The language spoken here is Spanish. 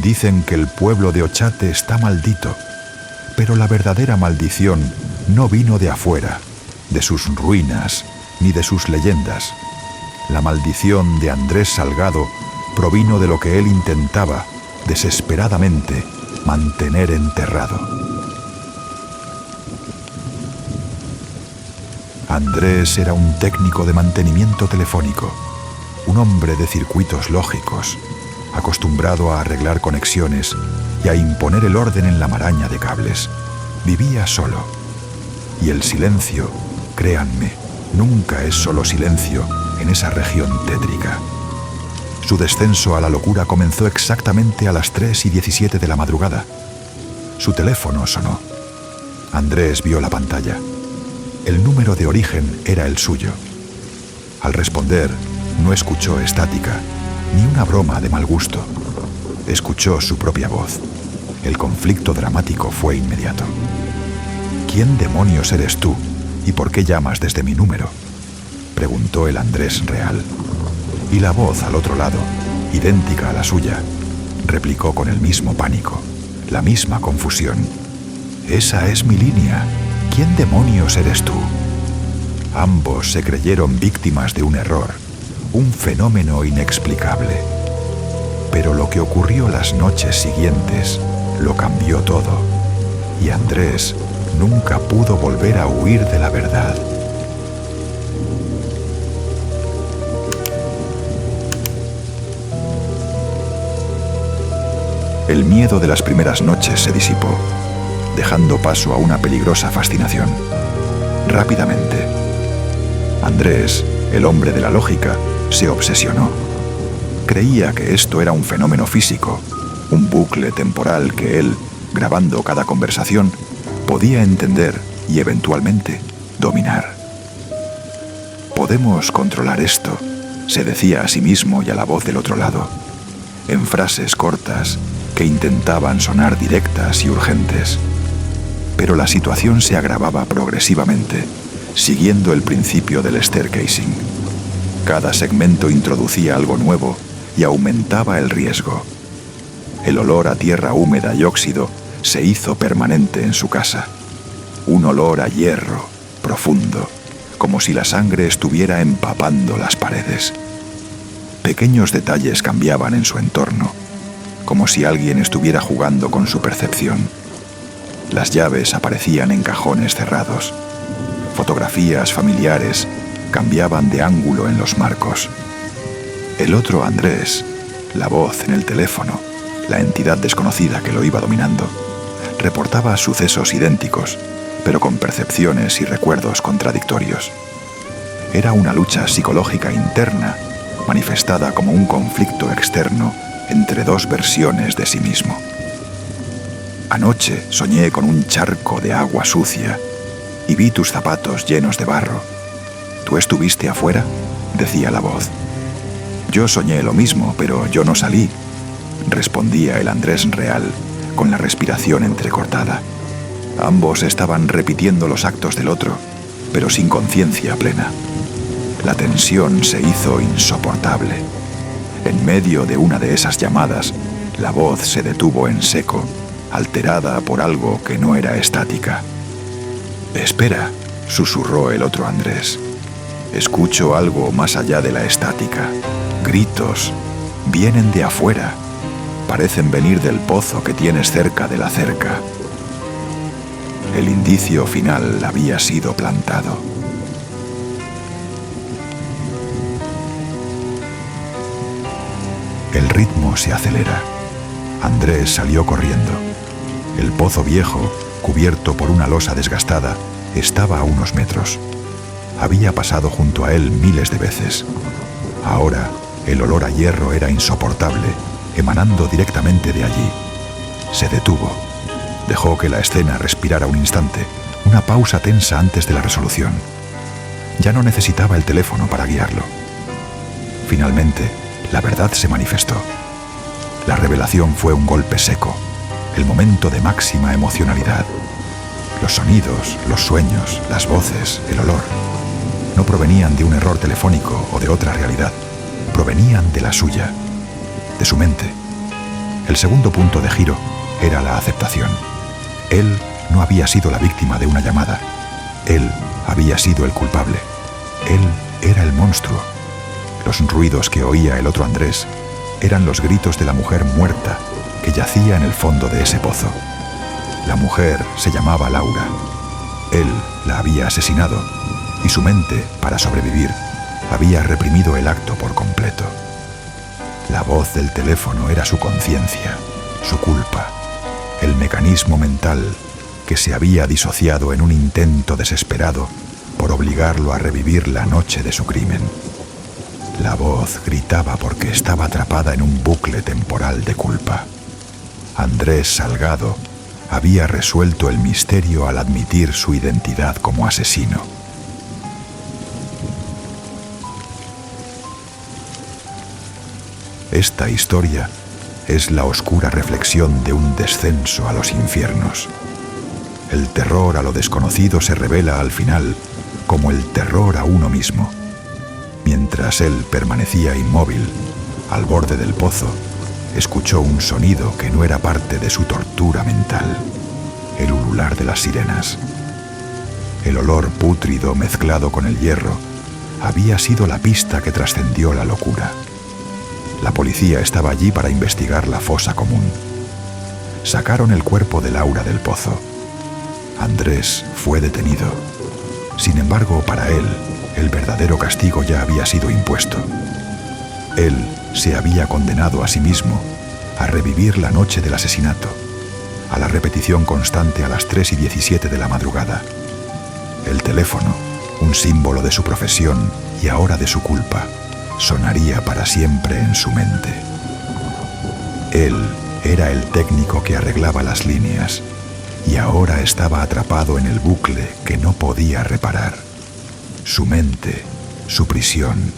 Dicen que el pueblo de Ochate está maldito, pero la verdadera maldición no vino de afuera, de sus ruinas, ni de sus leyendas. La maldición de Andrés Salgado provino de lo que él intentaba, desesperadamente, mantener enterrado. Andrés era un técnico de mantenimiento telefónico, un hombre de circuitos lógicos, acostumbrado a arreglar conexiones y a imponer el orden en la maraña de cables. Vivía solo. Y el silencio, créanme, nunca es solo silencio en esa región tétrica. Su descenso a la locura comenzó exactamente a las 3:17 de la madrugada. Su teléfono sonó. Andrés vio la pantalla. El número de origen era el suyo. Al responder, no escuchó estática, ni una broma de mal gusto. Escuchó su propia voz. El conflicto dramático fue inmediato. ¿Quién demonios eres tú y por qué llamas desde mi número?, preguntó el Andrés real. Y la voz al otro lado, idéntica a la suya, replicó con el mismo pánico, la misma confusión. Esa es mi línea. ¿Quién demonios eres tú? Ambos se creyeron víctimas de un error, un fenómeno inexplicable. Pero lo que ocurrió las noches siguientes lo cambió todo, y Andrés nunca pudo volver a huir de la verdad. El miedo de las primeras noches se disipó, dejando paso a una peligrosa fascinación. Rápidamente, Andrés, el hombre de la lógica, se obsesionó. Creía que esto era un fenómeno físico, un bucle temporal que él, grabando cada conversación, podía entender y eventualmente dominar. Podemos controlar esto, se decía a sí mismo y a la voz del otro lado, en frases cortas que intentaban sonar directas y urgentes. Pero la situación se agravaba progresivamente, siguiendo el principio del staircasing. Cada segmento introducía algo nuevo y aumentaba el riesgo. El olor a tierra húmeda y óxido se hizo permanente en su casa. Un olor a hierro, profundo, como si la sangre estuviera empapando las paredes. Pequeños detalles cambiaban en su entorno, como si alguien estuviera jugando con su percepción. Las llaves aparecían en cajones cerrados. Fotografías familiares cambiaban de ángulo en los marcos. El otro Andrés, la voz en el teléfono, la entidad desconocida que lo iba dominando, reportaba sucesos idénticos, pero con percepciones y recuerdos contradictorios. Era una lucha psicológica interna, manifestada como un conflicto externo entre dos versiones de sí mismo. Anoche soñé con un charco de agua sucia y vi tus zapatos llenos de barro. ¿Tú estuviste afuera?, decía la voz. Yo soñé lo mismo, pero yo no salí, respondía el Andrés real, con la respiración entrecortada. Ambos estaban repitiendo los actos del otro, pero sin conciencia plena. La tensión se hizo insoportable. En medio de una de esas llamadas, la voz se detuvo en seco, alterada por algo que no era estática. «Espera», susurró el otro Andrés. «Escucho algo más allá de la estática. Gritos. Vienen de afuera. Parecen venir del pozo que tienes cerca de la cerca». El indicio final había sido plantado. El ritmo se acelera. Andrés salió corriendo. El pozo viejo, cubierto por una losa desgastada, estaba a unos metros. Había pasado junto a él miles de veces. Ahora, el olor a hierro era insoportable, emanando directamente de allí. Se detuvo. Dejó que la escena respirara un instante, una pausa tensa antes de la resolución. Ya no necesitaba el teléfono para guiarlo. Finalmente, la verdad se manifestó. La revelación fue un golpe seco, el momento de máxima emocionalidad. Los sonidos, los sueños, las voces, el olor, no provenían de un error telefónico o de otra realidad. Provenían de la suya, de su mente. El segundo punto de giro era la aceptación. Él no había sido la víctima de una llamada. Él había sido el culpable. Él era el monstruo. Los ruidos que oía el otro Andrés eran los gritos de la mujer muerta que yacía en el fondo de ese pozo. La mujer se llamaba Laura. Él la había asesinado y su mente, para sobrevivir, había reprimido el acto por completo. La voz del teléfono era su conciencia, su culpa, el mecanismo mental que se había disociado en un intento desesperado por obligarlo a revivir la noche de su crimen. La voz gritaba porque estaba atrapada en un bucle temporal de culpa. Andrés Salgado había resuelto el misterio al admitir su identidad como asesino. Esta historia es la oscura reflexión de un descenso a los infiernos. El terror a lo desconocido se revela al final como el terror a uno mismo. Mientras él permanecía inmóvil, al borde del pozo, escuchó un sonido que no era parte de su tortura mental: el ulular de las sirenas. El olor pútrido mezclado con el hierro había sido la pista que trascendió la locura. La policía estaba allí para investigar la fosa común. Sacaron el cuerpo de Laura del pozo. Andrés fue detenido. Sin embargo, para él, el verdadero castigo ya había sido impuesto. Él se había condenado a sí mismo a revivir la noche del asesinato, a la repetición constante a las 3:17 de la madrugada. El teléfono, un símbolo de su profesión y ahora de su culpa, sonaría para siempre en su mente. Él era el técnico que arreglaba las líneas y ahora estaba atrapado en el bucle que no podía reparar. Su mente, su prisión,